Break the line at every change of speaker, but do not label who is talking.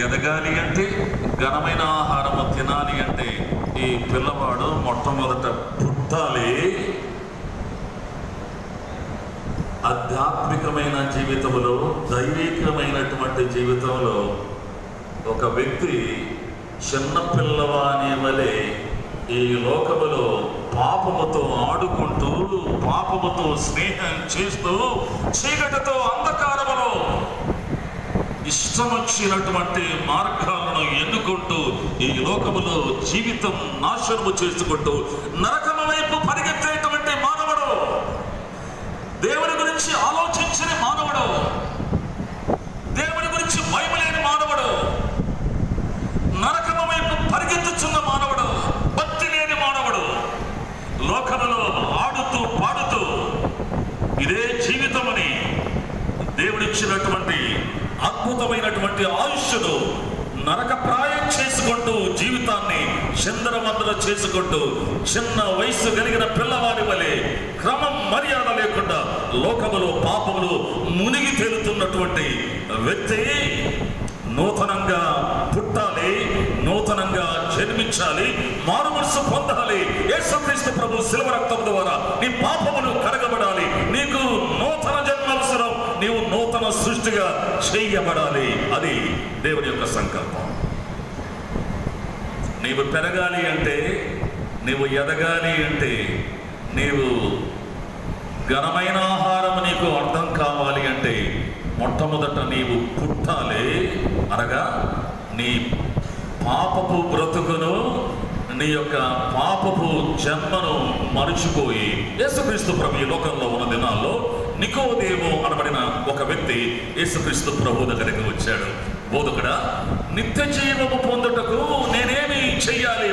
ఎదగాలి అంటే, ఘనమైన ఆహారము తినాలి అంటే ఈ పిల్లవాడు మొట్టమొదట పుట్టాలి. ఆధ్యాత్మికమైన జీవితంలో, దైవికమైనటువంటి జీవితంలో ఒక వ్యక్తి చిన్న పిల్లవాని వలె ఈ లోకములో పాపముతో ఆడుకుంటూ, పాపముతో స్నేహం చేస్తూ, చీకటితో అంధకారములో ఇష్టం వచ్చినటువంటి మార్గాలను ఎన్నుకుంటూ ఈ లోకములో జీవితం నాశనము చేసుకుంటూ నరకము వైపు పరిగెత్తేటువంటి మానవుడు, దేవుని గురించి ఆలోచించని మానవుడు, దేవుని గురించి భయం లేని మానవుడు, నరకము వైపు పరిగెత్తుచున్న మానవుడు, భక్తి లేని మానవుడు, లోకములో ఆడుతూ పాడుతూ ఇదే జీవితమని దేవుడిచ్చినటువంటి అద్భుతమైనటువంటి ఆయుష్ను నరకప్రాయం చేసుకుంటూ, జీవితాన్ని చిందరవందర చేసుకుంటూ, చిన్న వయసు కలిగిన పిల్లవాడి వలె క్రమం మర్యాద లేకుండా లోకములో పాపములు మునిగి తేలుతున్నటువంటి వ్యక్తి నూతనంగా పుట్టాలి, నూతనంగా జన్మించాలి, మారుమనసు పొందాలి. యేసుక్రీస్తు ప్రభు శిలువ రక్తం ద్వారా నీ పాపములు కడగబడాలి. నీకు నూతన జన్మ అవసరం, నీవు నూతన సృష్టిగా చేయబడాలి. అది దేవుని యొక్క సంకల్పం. నీవు పెరగాలి అంటే, నీవు ఎదగాలి అంటే, నీవు ఘనమైన ఆహారం నీకు అర్థం కావాలి అంటే మొట్టమొదట నీవు పుట్టాలి. అనగా నీ పాపపు బ్రతుకును, నీ యొక్క పాపపు జన్మను మరిచిపోయి యేసుక్రీస్తు ప్రభు ఈ లోకంలో ఉన్న దినాల్లో నికోదేము అనబడిన ఒక వ్యక్తి యేసుక్రీస్తు ప్రభు దగ్గరికి వచ్చాడు. బోధకుడా, నిత్య జీవము పొందుటకు నేనేమి చెయ్యాలి?